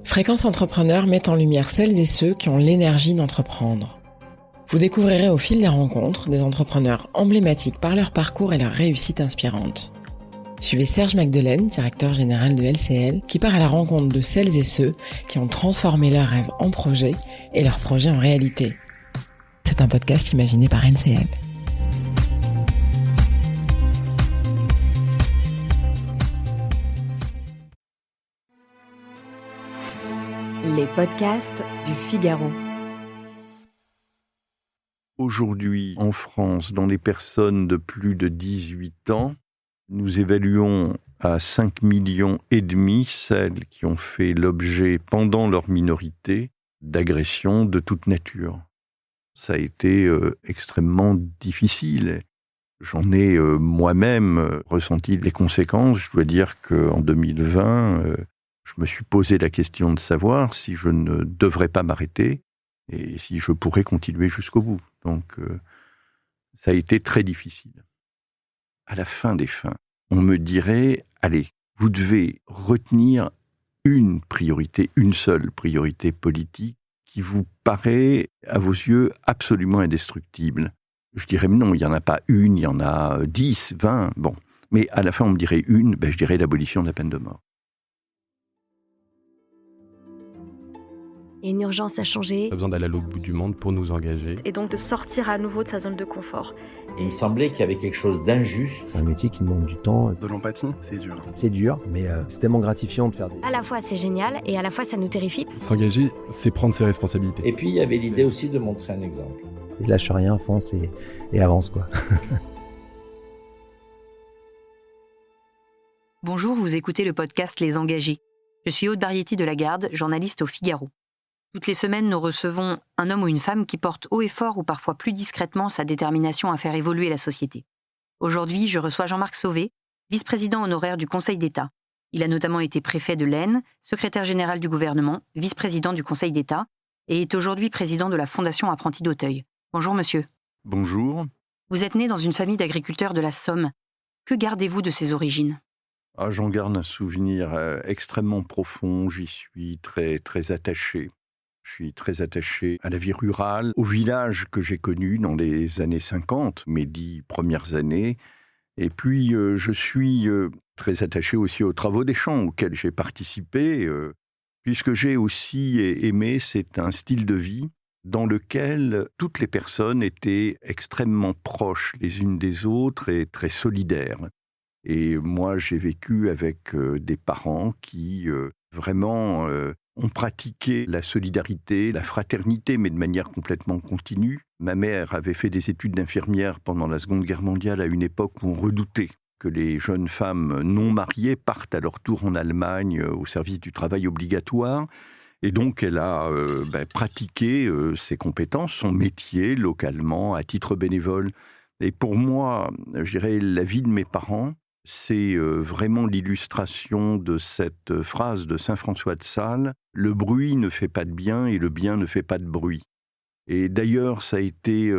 Fréquence Entrepreneur met en lumière celles et ceux qui ont l'énergie d'entreprendre. Vous découvrirez au fil des rencontres des entrepreneurs emblématiques par leur parcours et leur réussite inspirante. Suivez Serge Magdelaine, directeur général de LCL, qui part à la rencontre de celles et ceux qui ont transformé leurs rêves en projets et leurs projets en réalité. C'est un podcast imaginé par LCL. Les podcasts du Figaro. Aujourd'hui, en France, dans les personnes de plus de 18 ans, nous évaluons à 5,5 millions celles qui ont fait l'objet, pendant leur minorité, d'agressions de toute nature. Ça a été extrêmement difficile. J'en ai moi-même ressenti les conséquences. Je dois dire qu'en 2020, je me suis posé la question de savoir si je ne devrais pas m'arrêter et si je pourrais continuer jusqu'au bout. Donc, ça a été très difficile. À la fin des fins, on me dirait, allez, vous devez retenir une priorité, une seule priorité politique qui vous paraît, à vos yeux, absolument indestructible. Je dirais, non, il n'y en a pas une, il y en a 10, 20, bon. Mais à la fin, on me dirait une, je dirais l'abolition de la peine de mort. Il y a une urgence à changer. On a besoin d'aller à l'autre bout du monde pour nous engager. Et donc de sortir à nouveau de sa zone de confort. Il me semblait qu'il y avait quelque chose d'injuste. C'est un métier qui demande du temps. De l'empathie, c'est dur. C'est dur, mais c'est tellement gratifiant de faire des... À la fois c'est génial et à la fois ça nous terrifie. S'engager, c'est prendre ses responsabilités. Et puis il y avait l'idée aussi de montrer un exemple. Et lâche rien, fonce et avance, quoi. Bonjour, vous écoutez le podcast Les Engagés. Je suis Aude Barietti de la Garde, journaliste au Figaro. Toutes les semaines, nous recevons un homme ou une femme qui porte haut et fort ou parfois plus discrètement sa détermination à faire évoluer la société. Aujourd'hui, je reçois Jean-Marc Sauvé, vice-président honoraire du Conseil d'État. Il a notamment été préfet de l'Aisne, secrétaire général du gouvernement, vice-président du Conseil d'État et est aujourd'hui président de la Fondation Apprentis d'Auteuil. Bonjour monsieur. Bonjour. Vous êtes né dans une famille d'agriculteurs de la Somme. Que gardez-vous de ces origines ? J'en garde un souvenir extrêmement profond, j'y suis très, très attaché. Je suis très attaché à la vie rurale, au village que j'ai connu dans les années 50, mes 10 premières années. Et puis, je suis très attaché aussi aux travaux des champs auxquels j'ai participé, puisque j'ai aussi aimé, c'est un style de vie dans lequel toutes les personnes étaient extrêmement proches les unes des autres et très solidaires. Et moi, j'ai vécu avec des parents qui vraiment ont pratiqué la solidarité, la fraternité, mais de manière complètement continue. Ma mère avait fait des études d'infirmière pendant la Seconde Guerre mondiale à une époque où on redoutait que les jeunes femmes non mariées partent à leur tour en Allemagne au service du travail obligatoire. Et donc, elle a pratiqué ses compétences, son métier localement, à titre bénévole. Et pour moi, je dirais, la vie de mes parents, c'est vraiment l'illustration de cette phrase de saint François de Sales, « Le bruit ne fait pas de bien et le bien ne fait pas de bruit ». Et d'ailleurs, ça a été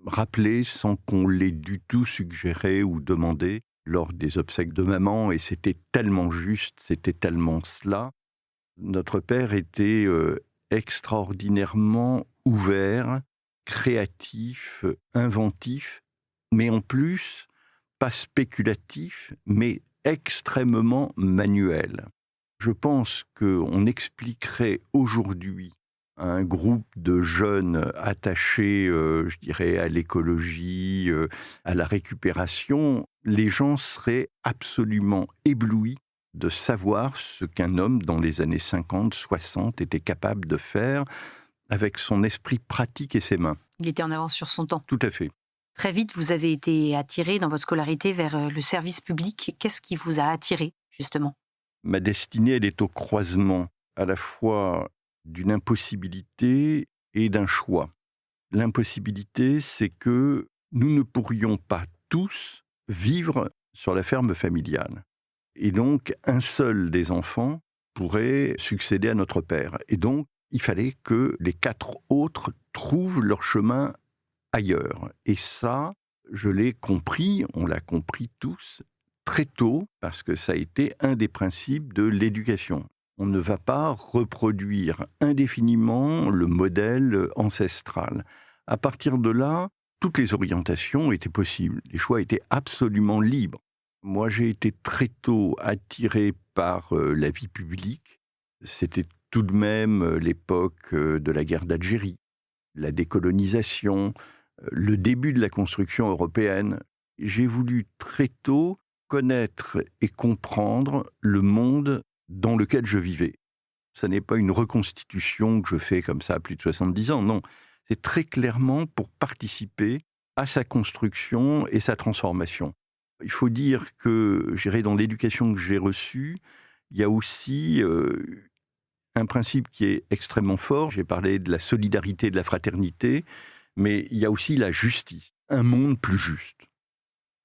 rappelé sans qu'on l'ait du tout suggéré ou demandé lors des obsèques de maman, et c'était tellement juste, c'était tellement cela. Notre père était extraordinairement ouvert, créatif, inventif, mais en plus, pas spéculatif, mais extrêmement manuel. Je pense qu'on expliquerait aujourd'hui à un groupe de jeunes attachés, je dirais, à l'écologie, à la récupération, les gens seraient absolument éblouis de savoir ce qu'un homme dans les années 50, 60 était capable de faire avec son esprit pratique et ses mains. Il était en avance sur son temps. Tout à fait. Très vite, vous avez été attiré dans votre scolarité vers le service public. Qu'est-ce qui vous a attiré, justement ? Ma destinée, elle est au croisement à la fois d'une impossibilité et d'un choix. L'impossibilité, c'est que nous ne pourrions pas tous vivre sur la ferme familiale. Et donc, un seul des enfants pourrait succéder à notre père. Et donc, il fallait que les 4 autres trouvent leur chemin ailleurs. Et ça, je l'ai compris, on l'a compris tous, très tôt, parce que ça a été un des principes de l'éducation. On ne va pas reproduire indéfiniment le modèle ancestral. À partir de là, toutes les orientations étaient possibles. Les choix étaient absolument libres. Moi, j'ai été très tôt attiré par la vie publique. C'était tout de même l'époque de la guerre d'Algérie, la décolonisation, le début de la construction européenne. J'ai voulu très tôt connaître et comprendre le monde dans lequel je vivais. Ce n'est pas une reconstitution que je fais comme ça à plus de 70 ans, non. C'est très clairement pour participer à sa construction et sa transformation. Il faut dire que, dans l'éducation que j'ai reçue, il y a aussi un principe qui est extrêmement fort. J'ai parlé de la solidarité et de la fraternité, mais il y a aussi la justice, un monde plus juste.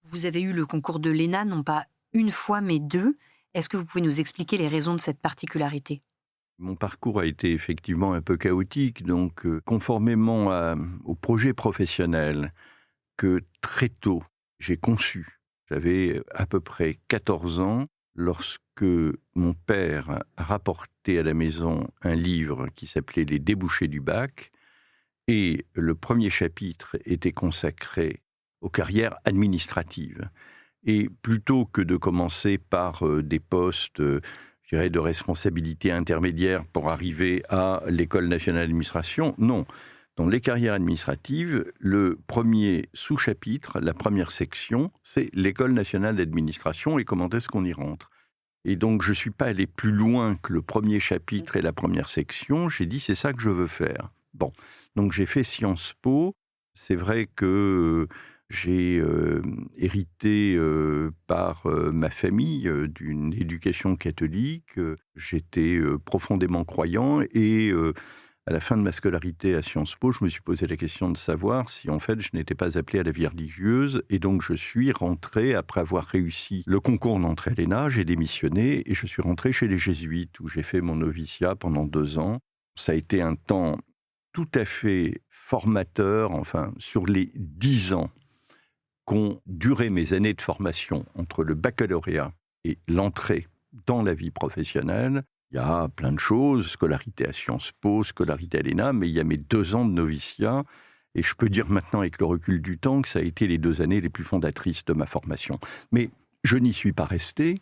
Vous avez eu le concours de l'ENA, non pas une fois, mais 2. Est-ce que vous pouvez nous expliquer les raisons de cette particularité ? Mon parcours a été effectivement un peu chaotique, donc conformément au projet professionnel que très tôt j'ai conçu. J'avais à peu près 14 ans lorsque mon père a rapporté à la maison un livre qui s'appelait « Les débouchés du bac » et le premier chapitre était consacré aux carrières administratives. Et plutôt que de commencer par des postes de responsabilité intermédiaire pour arriver à l'École nationale d'administration, non. Dans les carrières administratives, le premier sous-chapitre, la première section, c'est l'École nationale d'administration et comment est-ce qu'on y rentre. Et donc, je ne suis pas allé plus loin que le premier chapitre et la première section. J'ai dit, c'est ça que je veux faire. Bon, donc j'ai fait Sciences Po. C'est vrai que j'ai hérité par ma famille d'une éducation catholique. J'étais profondément croyant et à la fin de ma scolarité à Sciences Po, je me suis posé la question de savoir si en fait je n'étais pas appelé à la vie religieuse. Et donc je suis rentré, après avoir réussi le concours d'entrée à l'ENA, j'ai démissionné et je suis rentré chez les Jésuites où j'ai fait mon noviciat pendant 2 ans. Ça a été un temps tout à fait formateur, enfin sur les 10 ans qu'ont duré mes années de formation entre le baccalauréat et l'entrée dans la vie professionnelle. Il y a plein de choses, scolarité à Sciences Po, scolarité à l'ENA, mais il y a mes 2 ans de noviciat. Et je peux dire maintenant, avec le recul du temps, que ça a été les 2 années les plus fondatrices de ma formation. Mais je n'y suis pas resté.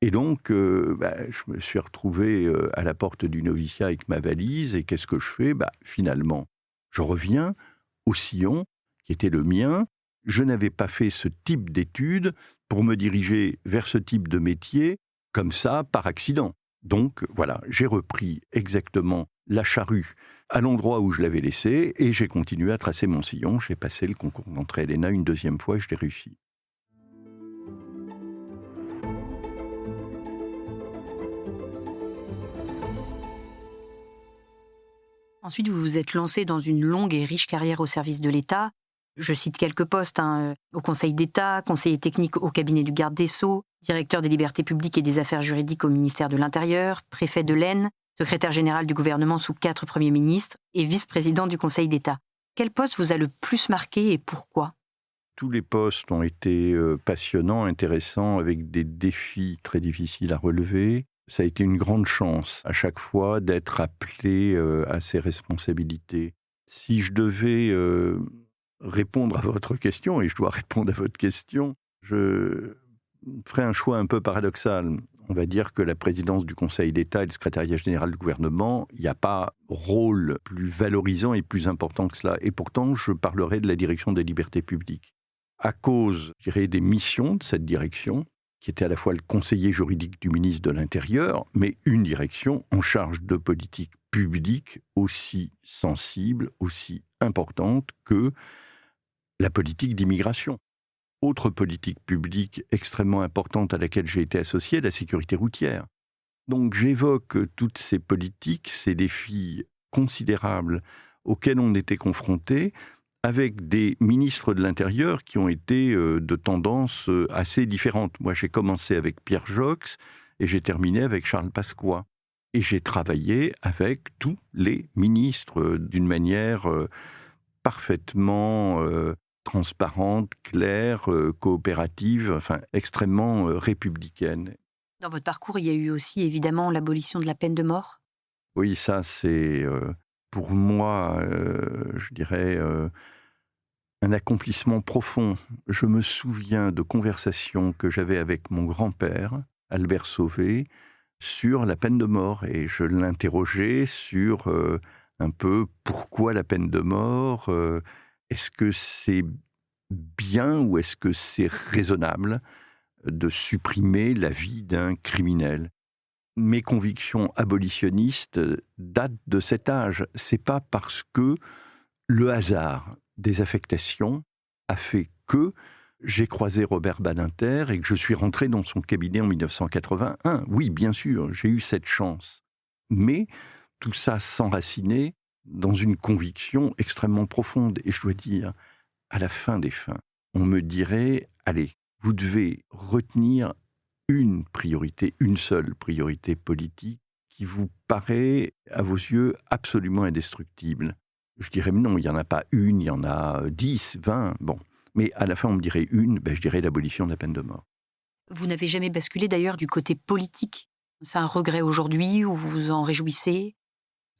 Et donc, je me suis retrouvé à la porte du noviciat avec ma valise. Et qu'est-ce que je fais ? Finalement, je reviens au sillon qui était le mien. Je n'avais pas fait ce type d'études pour me diriger vers ce type de métier comme ça, par accident. Donc, voilà, j'ai repris exactement la charrue à l'endroit où je l'avais laissée et j'ai continué à tracer mon sillon. J'ai passé le concours d'entrée à l'ENA une 2e fois et je l'ai réussi. Ensuite, vous vous êtes lancé dans une longue et riche carrière au service de l'État. Je cite quelques postes, au Conseil d'État, conseiller technique au cabinet du garde des Sceaux, directeur des libertés publiques et des affaires juridiques au ministère de l'Intérieur, préfet de l'Aisne, secrétaire général du gouvernement sous 4 premiers ministres et vice-président du Conseil d'État. Quel poste vous a le plus marqué et pourquoi ? Tous les postes ont été passionnants, intéressants, avec des défis très difficiles à relever. Ça a été une grande chance à chaque fois d'être appelé à ces responsabilités. Si je devais répondre à votre question, et je dois répondre à votre question, je ferai un choix un peu paradoxal. On va dire que la présidence du Conseil d'État et le secrétariat général du gouvernement, il n'y a pas rôle plus valorisant et plus important que cela. Et pourtant, je parlerai de la direction des libertés publiques. À cause, je dirais, des missions de cette direction, qui était à la fois le conseiller juridique du ministre de l'Intérieur, mais une direction en charge de politique publique aussi sensible, aussi importante que la politique d'immigration. Autre politique publique extrêmement importante à laquelle j'ai été associé, la sécurité routière. Donc j'évoque toutes ces politiques, ces défis considérables auxquels on était confrontés, avec des ministres de l'Intérieur qui ont été de tendances assez différentes. Moi, j'ai commencé avec Pierre Joxe et j'ai terminé avec Charles Pasqua. Et j'ai travaillé avec tous les ministres d'une manière parfaitement transparente, claire, coopérative, enfin extrêmement républicaine. Dans votre parcours, il y a eu aussi évidemment l'abolition de la peine de mort. Oui, ça c'est pour moi, je dirais, un accomplissement profond. Je me souviens de conversations que j'avais avec mon grand-père, Albert Sauvé, sur la peine de mort. Et je l'interrogeais sur un peu pourquoi la peine de mort, est-ce que c'est bien ou est-ce que c'est raisonnable de supprimer la vie d'un criminel. Mes convictions abolitionnistes datent de cet âge. C'est pas parce que le hasard des affectations a fait que j'ai croisé Robert Badinter et que je suis rentré dans son cabinet en 1981. Oui, bien sûr, j'ai eu cette chance. Mais tout ça s'enracinait dans une conviction extrêmement profonde. Et je dois dire, à la fin des fins, on me dirait, allez, vous devez retenir une priorité, une seule priorité politique qui vous paraît, à vos yeux, absolument indestructible. Je dirais, mais non, il n'y en a pas une, il y en a 10, 20, bon. Mais à la fin, on me dirait une, je dirais l'abolition de la peine de mort. Vous n'avez jamais basculé d'ailleurs du côté politique. C'est un regret aujourd'hui ou vous vous en réjouissez?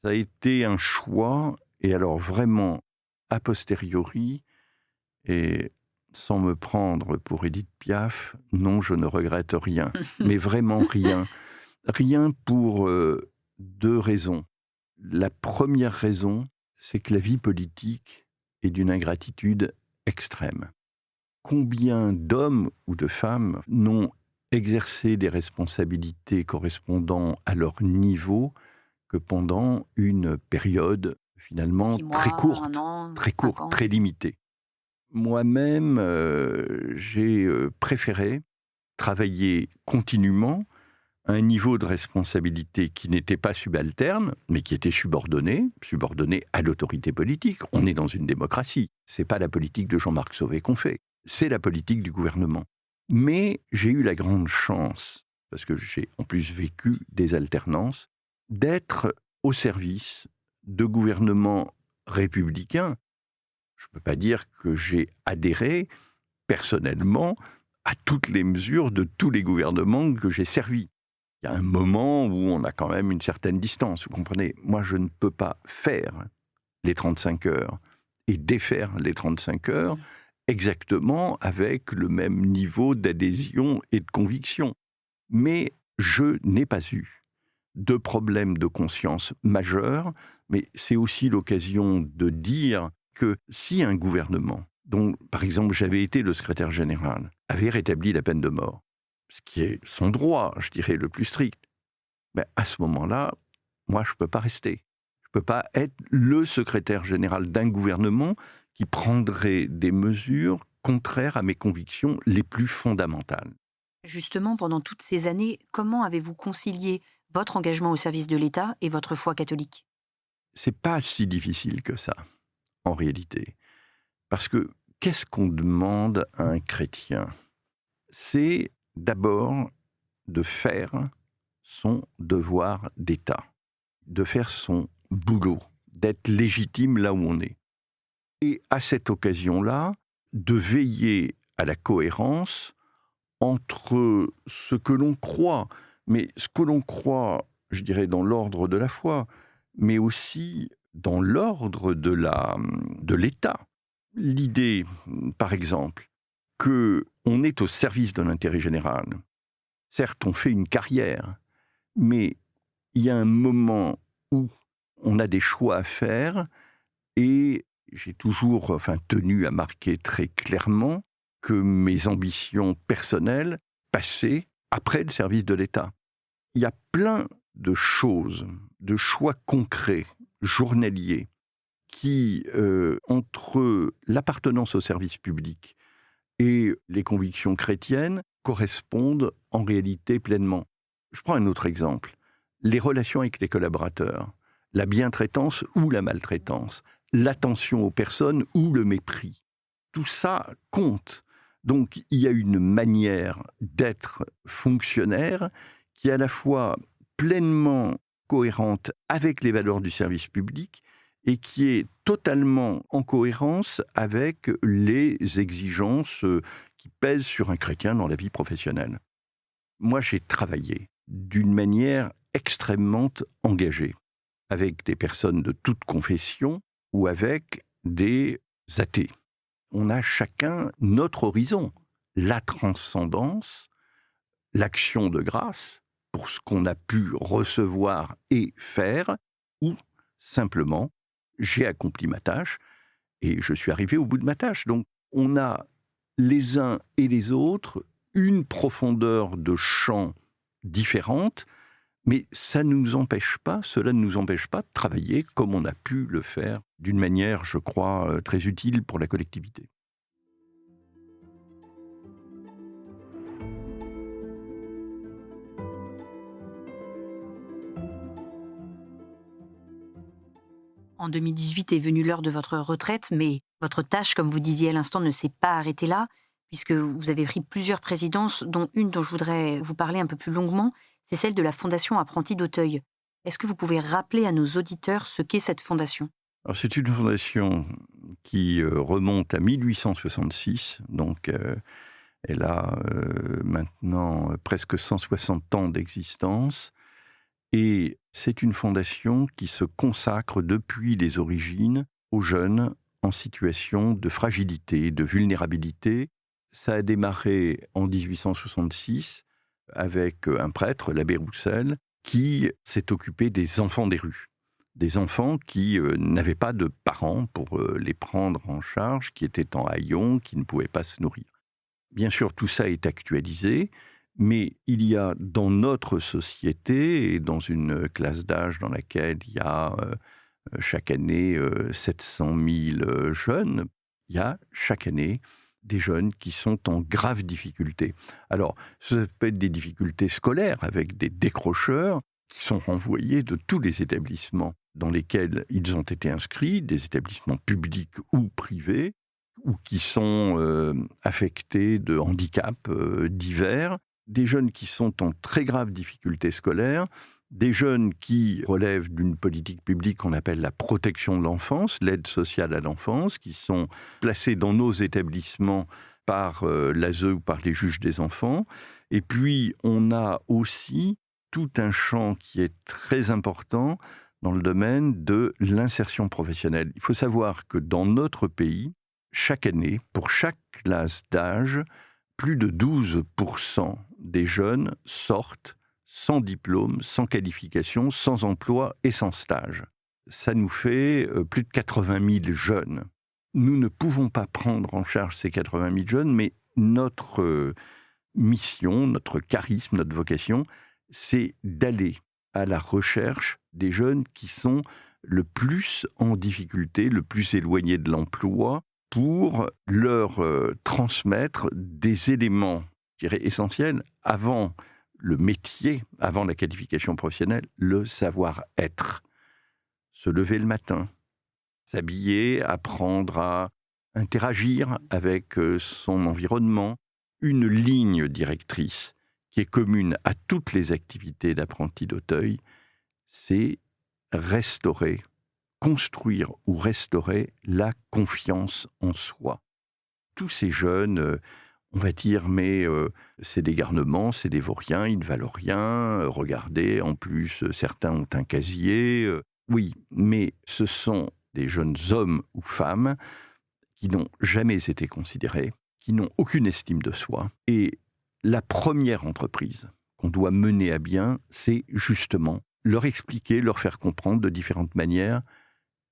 Ça a été un choix, et alors vraiment, a posteriori, et sans me prendre pour Édith Piaf, non, je ne regrette rien, mais vraiment rien. Rien pour 2 raisons. La première raison, c'est que la vie politique est d'une ingratitude extrême. Combien d'hommes ou de femmes n'ont exercé des responsabilités correspondant à leur niveau que pendant une période finalement 6 mois, très courte, 1 an, très 5 courte, ans. très limitée. Moi-même, j'ai préféré travailler continuellement à un niveau de responsabilité qui n'était pas subalterne, mais qui était subordonné à l'autorité politique. On est dans une démocratie. C'est pas la politique de Jean-Marc Sauvé qu'on fait, c'est la politique du gouvernement. Mais j'ai eu la grande chance, parce que j'ai en plus vécu des alternances, d'être au service de gouvernements républicains. Je ne peux pas dire que j'ai adhéré personnellement à toutes les mesures de tous les gouvernements que j'ai servis. Il y a un moment où on a quand même une certaine distance, vous comprenez. Moi, je ne peux pas faire les 35 heures et défaire les 35 heures exactement avec le même niveau d'adhésion et de conviction. Mais je n'ai pas eu de problème de conscience majeur, mais c'est aussi l'occasion de dire que si un gouvernement, dont par exemple j'avais été le secrétaire général, avait rétabli la peine de mort, ce qui est son droit, je dirais, le plus strict, à ce moment-là, moi je ne peux pas rester. Je ne peux pas être le secrétaire général d'un gouvernement qui prendrait des mesures contraires à mes convictions les plus fondamentales. Justement, pendant toutes ces années, comment avez-vous concilié votre engagement au service de l'État et votre foi catholique? C'est pas si difficile que ça, en réalité. Parce que qu'est-ce qu'on demande à un chrétien? C'est d'abord de faire son devoir d'État, de faire son boulot, d'être légitime là où on est. Et à cette occasion-là, de veiller à la cohérence entre ce que l'on croit, mais ce que l'on croit, je dirais, dans l'ordre de la foi, mais aussi dans l'ordre de l'État. L'idée, par exemple, qu'on est au service de l'intérêt général. Certes, on fait une carrière, mais il y a un moment où on a des choix à faire et j'ai toujours tenu à marquer très clairement que mes ambitions personnelles passaient après le service de l'État. Il y a plein de choses, de choix concrets, journaliers, qui, entre l'appartenance au service public et les convictions chrétiennes, correspondent en réalité pleinement. Je prends un autre exemple. Les relations avec les collaborateurs, la bientraitance ou la maltraitance, l'attention aux personnes ou le mépris. Tout ça compte. Donc, il y a une manière d'être fonctionnaire qui est à la fois pleinement cohérente avec les valeurs du service public et qui est totalement en cohérence avec les exigences qui pèsent sur un chrétien dans la vie professionnelle. Moi, j'ai travaillé d'une manière extrêmement engagée, avec des personnes de toute confession ou avec des athées. On a chacun notre horizon, la transcendance, l'action de grâce pour ce qu'on a pu recevoir et faire, ou simplement, j'ai accompli ma tâche et je suis arrivé au bout de ma tâche. Donc, on a les uns et les autres une profondeur de champ différente, mais cela ne nous empêche pas de travailler comme on a pu le faire d'une manière, je crois, très utile pour la collectivité. En 2018 est venue l'heure de votre retraite, mais votre tâche, comme vous disiez à l'instant, ne s'est pas arrêtée là, puisque vous avez pris plusieurs présidences, dont une dont je voudrais vous parler un peu plus longuement, c'est celle de la Fondation Apprentis d'Auteuil. Est-ce que vous pouvez rappeler à nos auditeurs ce qu'est cette fondation ? Alors, c'est une fondation qui remonte à 1866, donc elle a maintenant presque 160 ans d'existence, et c'est une fondation qui se consacre depuis les origines aux jeunes en situation de fragilité, de vulnérabilité. Ça a démarré en 1866 avec un prêtre, l'abbé Roussel, qui s'est occupé des enfants des rues. Des enfants qui n'avaient pas de parents pour les prendre en charge, qui étaient en haillons, qui ne pouvaient pas se nourrir. Bien sûr, tout ça est actualisé, mais il y a dans notre société et dans une classe d'âge dans laquelle il y a chaque année 700 000 jeunes, il y a chaque année des jeunes qui sont en grave difficulté. Alors, ça peut être des difficultés scolaires avec des décrocheurs qui sont renvoyés de tous les établissements dans lesquels ils ont été inscrits, des établissements publics ou privés, ou qui sont affectés de handicaps divers, des jeunes qui sont en très graves difficultés scolaires, des jeunes qui relèvent d'une politique publique qu'on appelle la protection de l'enfance, l'aide sociale à l'enfance, qui sont placés dans nos établissements par l'ASE ou par les juges des enfants. Et puis, on a aussi tout un champ qui est très important dans le domaine de l'insertion professionnelle. Il faut savoir que dans notre pays, chaque année, pour chaque classe d'âge, plus de 12% des jeunes sortent sans diplôme, sans qualification, sans emploi et sans stage. Ça nous fait plus de 80 000 jeunes. Nous ne pouvons pas prendre en charge ces 80 000 jeunes, mais notre mission, notre charisme, notre vocation, c'est d'aller à la recherche des jeunes qui sont le plus en difficulté, le plus éloignés de l'emploi, pour leur transmettre des éléments, je dirais, essentiels avant le métier, avant la qualification professionnelle, le savoir-être. Se lever le matin, s'habiller, apprendre à interagir avec son environnement, une ligne directrice qui est commune à toutes les activités d'apprentis d'Auteuil, c'est restaurer, construire ou restaurer la confiance en soi. Tous ces jeunes, on va dire, mais c'est des garnements, c'est des vauriens, ils ne valent rien, regardez, en plus, certains ont un casier. Oui, mais ce sont des jeunes hommes ou femmes qui n'ont jamais été considérés, qui n'ont aucune estime de soi. Et la première entreprise qu'on doit mener à bien, c'est justement leur expliquer, leur faire comprendre de différentes manières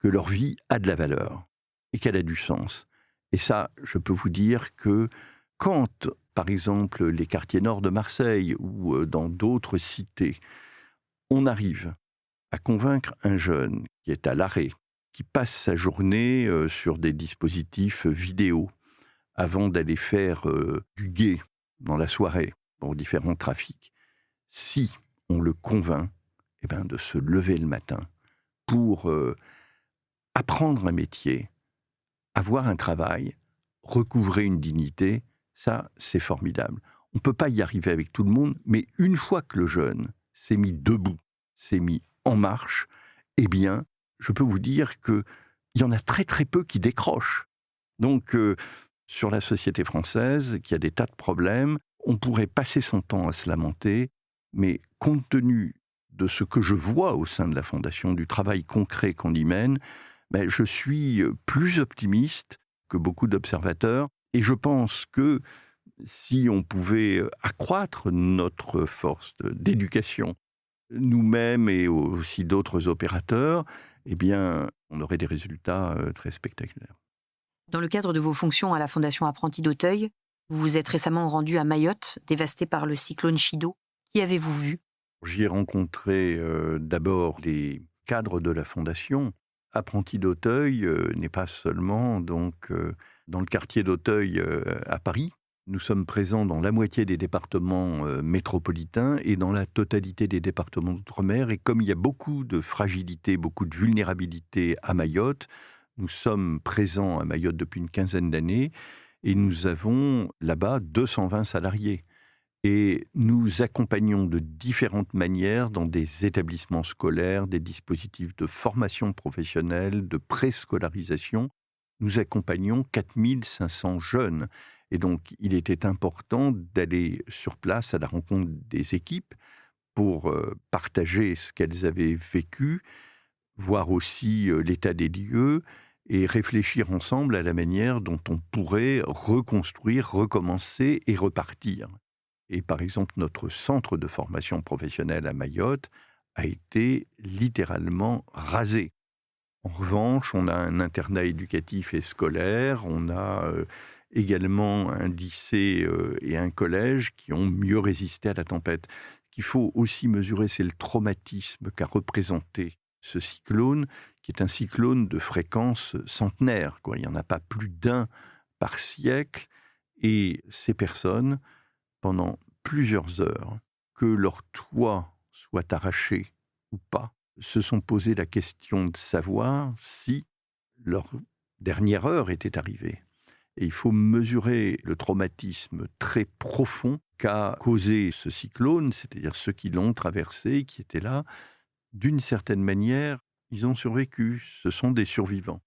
que leur vie a de la valeur et qu'elle a du sens. Et ça, je peux vous dire que quand, par exemple, les quartiers nord de Marseille ou dans d'autres cités, on arrive à convaincre un jeune qui est à l'arrêt, qui passe sa journée sur des dispositifs vidéo avant d'aller faire du guet dans la soirée pour différents trafics, si on le convainc de se lever le matin pour apprendre un métier, avoir un travail, recouvrer une dignité, ça, c'est formidable. On ne peut pas y arriver avec tout le monde, mais une fois que le jeune s'est mis debout, s'est mis en marche, eh bien, je peux vous dire qu'il y en a très très peu qui décrochent. Donc, sur la société française, qui a des tas de problèmes, On pourrait passer son temps à se lamenter, mais compte tenu de ce que je vois au sein de la Fondation, du travail concret qu'on y mène, je suis plus optimiste que beaucoup d'observateurs. Et je pense que si on pouvait accroître notre force d'éducation, nous-mêmes et aussi d'autres opérateurs, on aurait des résultats très spectaculaires. Dans le cadre de vos fonctions à la Fondation Apprentis d'Auteuil, vous vous êtes récemment rendu à Mayotte, dévasté par le cyclone Chido. Qui avez-vous vu ? J'y ai rencontré d'abord les cadres de la Fondation. Apprentis d'Auteuil n'est pas seulement dans le quartier d'Auteuil à Paris. Nous sommes présents dans la moitié des départements métropolitains et dans la totalité des départements d'outre-mer. Et comme il y a beaucoup de fragilité, beaucoup de vulnérabilité à Mayotte, nous sommes présents à Mayotte depuis une quinzaine d'années et nous avons là-bas 220 salariés. Et nous accompagnons de différentes manières dans des établissements scolaires, des dispositifs de formation professionnelle, de préscolarisation. Nous accompagnons 4500 jeunes. Et donc, il était important d'aller sur place à la rencontre des équipes pour partager ce qu'elles avaient vécu, voir aussi l'état des lieux et réfléchir ensemble à la manière dont on pourrait reconstruire, recommencer et repartir. Et par exemple, notre centre de formation professionnelle à Mayotte a été littéralement rasé. En revanche, on a un internat éducatif et scolaire, on a également un lycée et un collège qui ont mieux résisté à la tempête. Ce qu'il faut aussi mesurer, c'est le traumatisme qu'a représenté ce cyclone, qui est un cyclone de fréquence centenaire. Il n'y en a pas plus d'un par siècle. Et ces personnes, pendant plusieurs heures, que leur toit soit arraché ou pas, se sont posé la question de savoir si leur dernière heure était arrivée. Et il faut mesurer le traumatisme très profond qu'a causé ce cyclone, c'est-à-dire ceux qui l'ont traversé, qui étaient là. D'une certaine manière, ils ont survécu. Ce sont des survivants.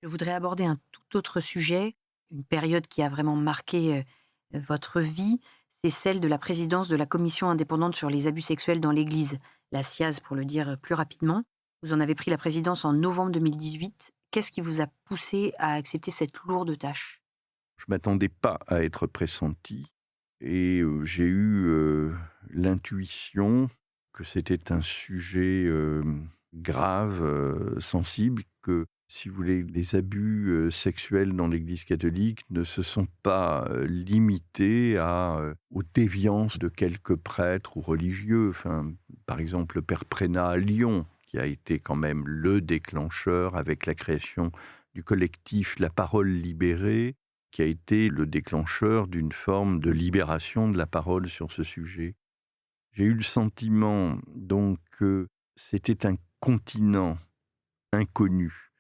Je voudrais aborder un tout autre sujet, une période qui a vraiment marqué votre vie, c'est celle de la présidence de la Commission indépendante sur les abus sexuels dans l'Église, la CIAZ pour le dire plus rapidement. Vous en avez pris la présidence en novembre 2018. Qu'est-ce qui vous a poussé à accepter cette lourde tâche ? Je ne m'attendais pas à être pressenti et j'ai eu l'intuition que c'était un sujet grave, sensible, que, si vous voulez, les abus sexuels dans l'Église catholique ne se sont pas limités aux déviances de quelques prêtres ou religieux. Par exemple, le père Prénat à Lyon, qui a été quand même le déclencheur avec la création du collectif La Parole Libérée, qui a été le déclencheur d'une forme de libération de la parole sur ce sujet. J'ai eu le sentiment donc que c'était un continent inconnu,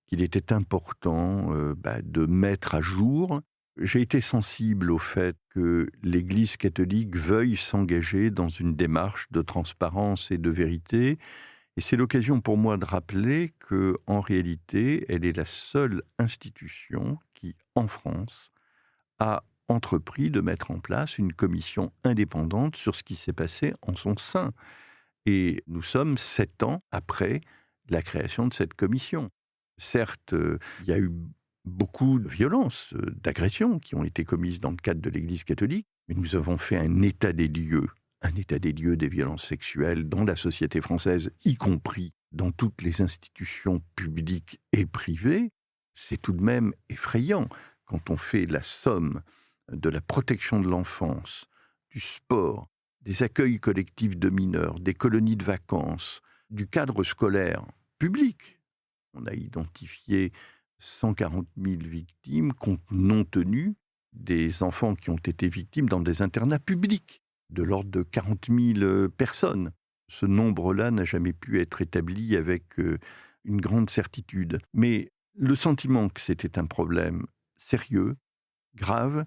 qu'il était important de mettre à jour. J'ai été sensible au fait que l'Église catholique veuille s'engager dans une démarche de transparence et de vérité. Et c'est l'occasion pour moi de rappeler qu'en réalité, elle est la seule institution qui, en France, a entrepris de mettre en place une commission indépendante sur ce qui s'est passé en son sein. Et nous sommes 7 ans après la création de cette commission. Certes, il y a eu beaucoup de violences, d'agressions qui ont été commises dans le cadre de l'Église catholique, mais nous avons fait un état des lieux des violences sexuelles dans la société française, y compris dans toutes les institutions publiques et privées. C'est tout de même effrayant quand on fait la somme de la protection de l'enfance, du sport, des accueils collectifs de mineurs, des colonies de vacances, du cadre scolaire public. On a identifié 140 000 victimes, compte non tenu des enfants qui ont été victimes dans des internats publics, de l'ordre de 40 000 personnes. Ce nombre-là n'a jamais pu être établi avec une grande certitude. Mais le sentiment que c'était un problème sérieux, grave,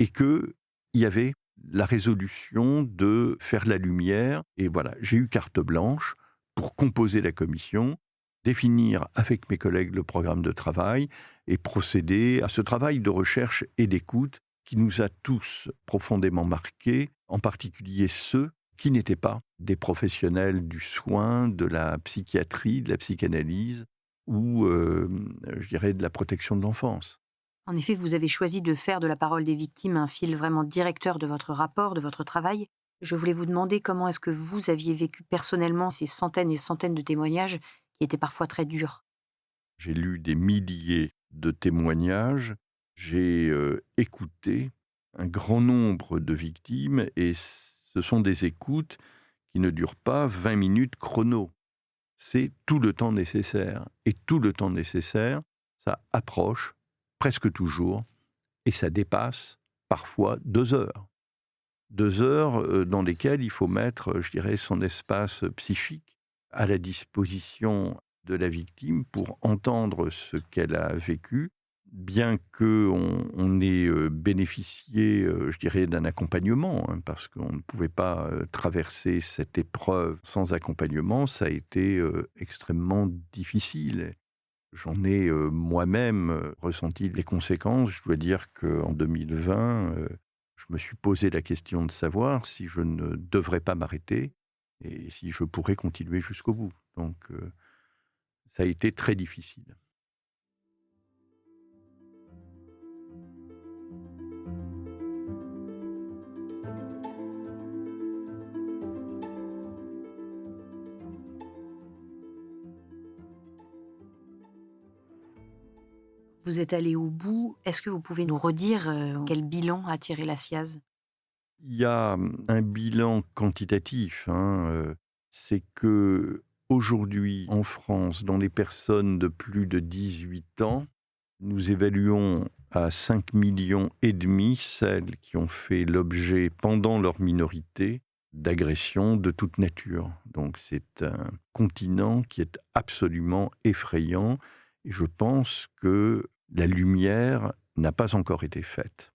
et qu'il y avait la résolution de faire la lumière. Et voilà, j'ai eu carte blanche pour composer la commission, définir avec mes collègues le programme de travail et procéder à ce travail de recherche et d'écoute qui nous a tous profondément marqués, en particulier ceux qui n'étaient pas des professionnels du soin, de la psychiatrie, de la psychanalyse ou, je dirais, de la protection de l'enfance. En effet, vous avez choisi de faire de la parole des victimes un fil vraiment directeur de votre rapport, de votre travail. Je voulais vous demander comment est-ce que vous aviez vécu personnellement ces centaines et centaines de témoignages qui étaient parfois très durs. J'ai lu des milliers de témoignages, j'ai écouté un grand nombre de victimes et ce sont des écoutes qui ne durent pas 20 minutes chrono. C'est tout le temps nécessaire. Et tout le temps nécessaire, ça approche presque toujours et ça dépasse parfois 2 heures. 2 heures dans lesquelles il faut mettre, je dirais, son espace psychique à la disposition de la victime pour entendre ce qu'elle a vécu, bien qu'on ait bénéficié, je dirais, d'un accompagnement, parce qu'on ne pouvait pas traverser cette épreuve sans accompagnement, ça a été extrêmement difficile. J'en ai moi-même ressenti les conséquences. Je dois dire qu'en 2020, je me suis posé la question de savoir si je ne devrais pas m'arrêter et si je pourrais continuer jusqu'au bout. Donc, ça a été très difficile. Vous êtes allé au bout. Est-ce que vous pouvez nous redire quel bilan a tiré la SIAZ ? Il y a un bilan quantitatif. C'est que aujourd'hui, en France, dans les personnes de plus de 18 ans, nous évaluons à 5,5 millions celles qui ont fait l'objet, pendant leur minorité, d'agressions de toute nature. Donc c'est un continent qui est absolument effrayant et je pense que la lumière n'a pas encore été faite.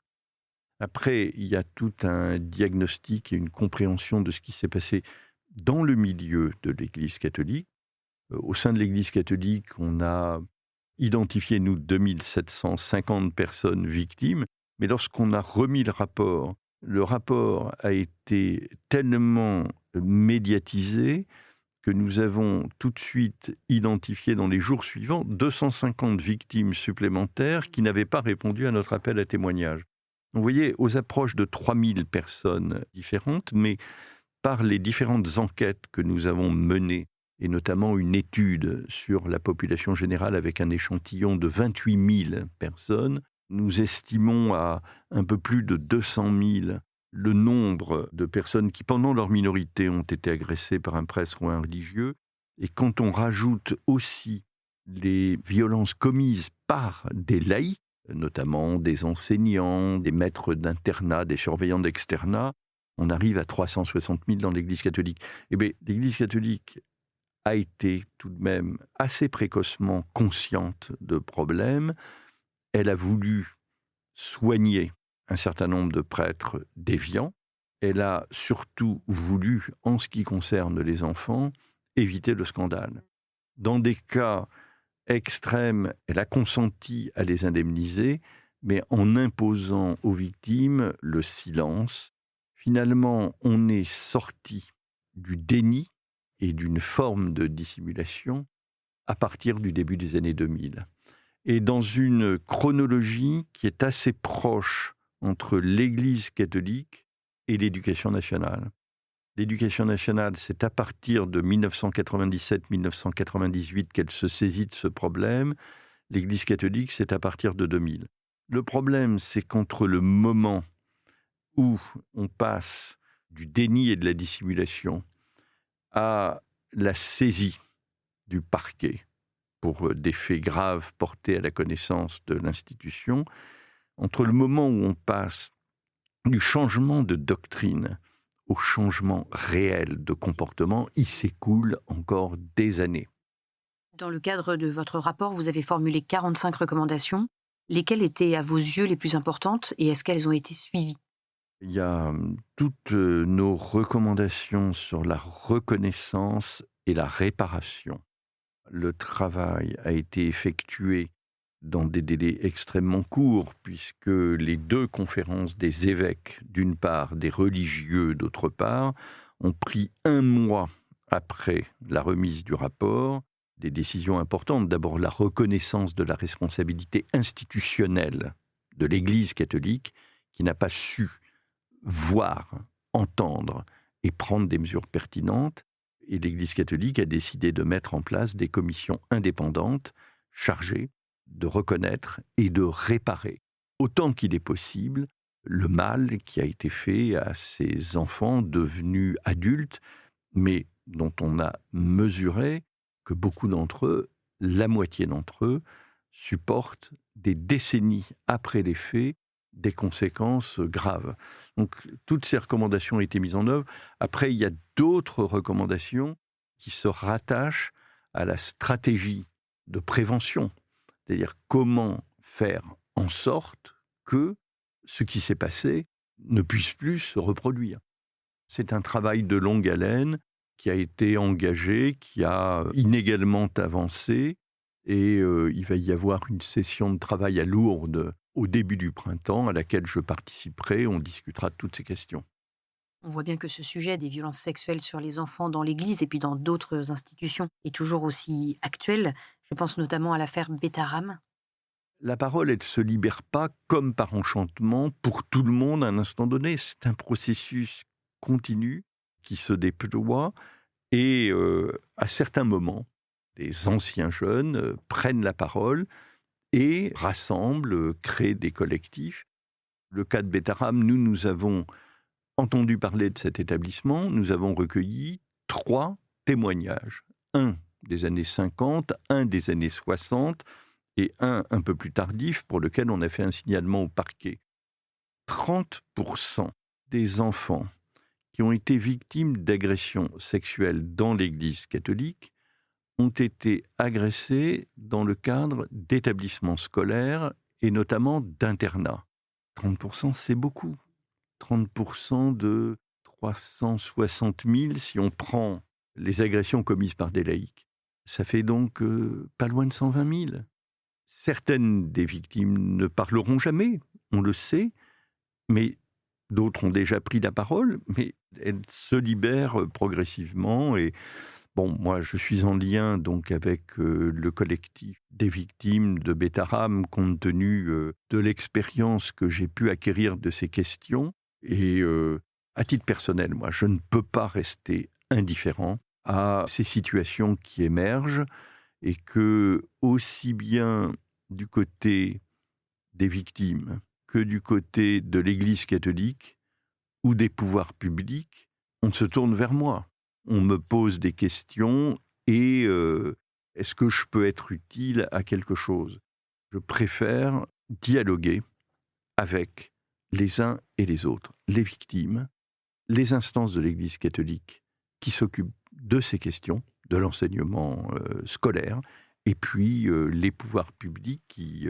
Après, il y a tout un diagnostic et une compréhension de ce qui s'est passé dans le milieu de l'Église catholique. Au sein de l'Église catholique, on a identifié, nous, 2750 personnes victimes, mais lorsqu'on a remis le rapport a été tellement médiatisé que nous avons tout de suite identifié dans les jours suivants 250 victimes supplémentaires qui n'avaient pas répondu à notre appel à témoignage. Vous voyez, aux approches de 3000 personnes différentes, mais par les différentes enquêtes que nous avons menées, et notamment une étude sur la population générale avec un échantillon de 28 000 personnes, nous estimons à un peu plus de 200 000 le nombre de personnes qui, pendant leur minorité, ont été agressées par un prêtre ou un religieux. Et quand on rajoute aussi les violences commises par des laïcs, notamment des enseignants, des maîtres d'internat, des surveillants d'externat, on arrive à 360 000 dans l'Église catholique. Eh bien, l'Église catholique a été tout de même assez précocement consciente de problèmes. Elle a voulu soigner un certain nombre de prêtres déviants. Elle a surtout voulu, en ce qui concerne les enfants, éviter le scandale. Dans des cas extrêmes, elle a consenti à les indemniser, mais en imposant aux victimes le silence. Finalement, on est sorti du déni et d'une forme de dissimulation à partir du début des années 2000. Et dans une chronologie qui est assez proche entre l'Église catholique et l'éducation nationale. L'éducation nationale, c'est à partir de 1997-1998 qu'elle se saisit de ce problème. L'Église catholique, c'est à partir de 2000. Le problème, c'est qu'entre le moment où on passe du déni et de la dissimulation à la saisie du parquet pour des faits graves portés à la connaissance de l'institution, entre le moment où on passe du changement de doctrine au changement réel de comportement, il s'écoule encore des années. Dans le cadre de votre rapport, vous avez formulé 45 recommandations. Lesquelles étaient à vos yeux les plus importantes et est-ce qu'elles ont été suivies ? Il y a toutes nos recommandations sur la reconnaissance et la réparation. Le travail a été effectué dans des délais extrêmement courts, puisque les 2 conférences des évêques, d'une part, des religieux, d'autre part, ont pris 1 mois après la remise du rapport des décisions importantes. D'abord, la reconnaissance de la responsabilité institutionnelle de l'Église catholique, qui n'a pas su voir, entendre et prendre des mesures pertinentes. Et l'Église catholique a décidé de mettre en place des commissions indépendantes chargées de reconnaître et de réparer, autant qu'il est possible, le mal qui a été fait à ces enfants devenus adultes, mais dont on a mesuré que beaucoup d'entre eux, la moitié d'entre eux, supportent des décennies après les faits des conséquences graves. Donc toutes ces recommandations ont été mises en œuvre. Après, il y a d'autres recommandations qui se rattachent à la stratégie de prévention. C'est-à-dire comment faire en sorte que ce qui s'est passé ne puisse plus se reproduire. C'est un travail de longue haleine qui a été engagé, qui a inégalement avancé, et il va y avoir une session de travail à Lourdes au début du printemps à laquelle je participerai. On discutera de toutes ces questions. On voit bien que ce sujet des violences sexuelles sur les enfants dans l'Église et puis dans d'autres institutions est toujours aussi actuel. Je pense notamment à l'affaire Betaram. La parole, elle ne se libère pas comme par enchantement pour tout le monde à un instant donné. C'est un processus continu qui se déploie et à certains moments, des anciens jeunes prennent la parole et rassemblent, créent des collectifs. Le cas de Betaram, nous avons entendu parler de cet établissement, nous avons recueilli 3 témoignages. Un des années 50, un des années 60 et un peu plus tardif pour lequel on a fait un signalement au parquet. 30% des enfants qui ont été victimes d'agressions sexuelles dans l'Église catholique ont été agressés dans le cadre d'établissements scolaires et notamment d'internats. 30%, c'est beaucoup. 30% de 360 000 si on prend les agressions commises par des laïcs. Ça fait donc pas loin de 120 000. Certaines des victimes ne parleront jamais, on le sait, mais d'autres ont déjà pris la parole, mais elles se libèrent progressivement. Et bon, moi, je suis en lien donc avec le collectif des victimes de Betaram, compte tenu de l'expérience que j'ai pu acquérir de ces questions. Et à titre personnel, moi, je ne peux pas rester indifférent à ces situations qui émergent et que, aussi bien du côté des victimes que du côté de l'Église catholique ou des pouvoirs publics, on se tourne vers moi. On me pose des questions et est-ce que je peux être utile à quelque chose ? Je préfère dialoguer avec les uns et les autres, les victimes, les instances de l'Église catholique qui s'occupent de ces questions, de l'enseignement scolaire, et puis les pouvoirs publics qui,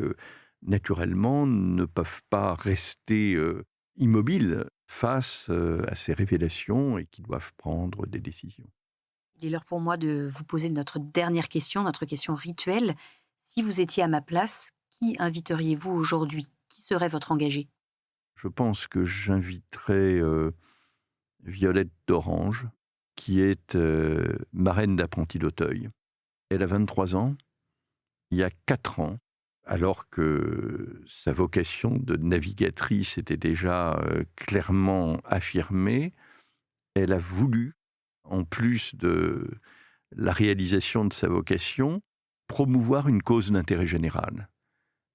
naturellement, ne peuvent pas rester immobiles face à ces révélations et qui doivent prendre des décisions. Il est l'heure pour moi de vous poser notre dernière question, notre question rituelle. Si vous étiez à ma place, qui inviteriez-vous aujourd'hui ? Qui serait votre engagé ? Je pense que j'inviterai Violette d'Orange, qui est marraine d'Apprentis d'Auteuil. Elle a 23 ans. Il y a 4 ans, alors que sa vocation de navigatrice était déjà clairement affirmée, elle a voulu, en plus de la réalisation de sa vocation, promouvoir une cause d'intérêt général.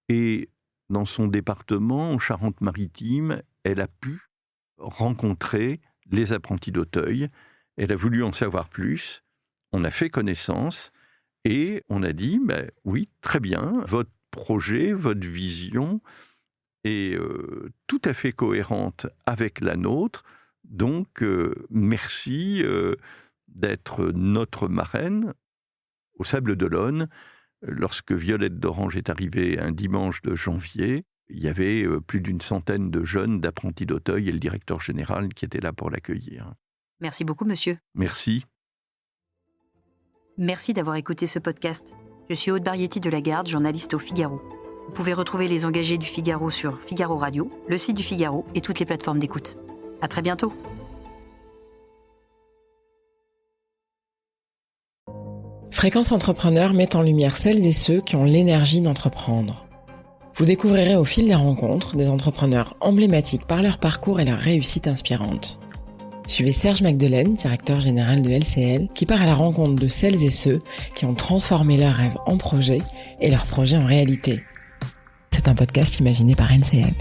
Et dans son département, en Charente-Maritime, elle a pu rencontrer les apprentis d'Auteuil. Elle a voulu en savoir plus. On a fait connaissance et on a dit, oui, très bien, votre projet, votre vision est tout à fait cohérente avec la nôtre. Donc, merci d'être notre marraine. Au Sables d'Olonne, lorsque Violette d'Orange est arrivée un dimanche de janvier, il y avait plus d'une centaine de jeunes d'apprentis d'Auteuil et le directeur général qui était là pour l'accueillir. Merci beaucoup, monsieur. Merci. Merci d'avoir écouté ce podcast. Je suis Aude Barietti de la Garde, journaliste au Figaro. Vous pouvez retrouver Les Engagés du Figaro sur Figaro Radio, le site du Figaro et toutes les plateformes d'écoute. À très bientôt. Fréquence Entrepreneur met en lumière celles et ceux qui ont l'énergie d'entreprendre. Vous découvrirez au fil des rencontres des entrepreneurs emblématiques par leur parcours et leur réussite inspirante. Suivez Serge Magdelaine, directeur général de LCL, qui part à la rencontre de celles et ceux qui ont transformé leurs rêves en projets et leurs projets en réalité. C'est un podcast imaginé par NCL.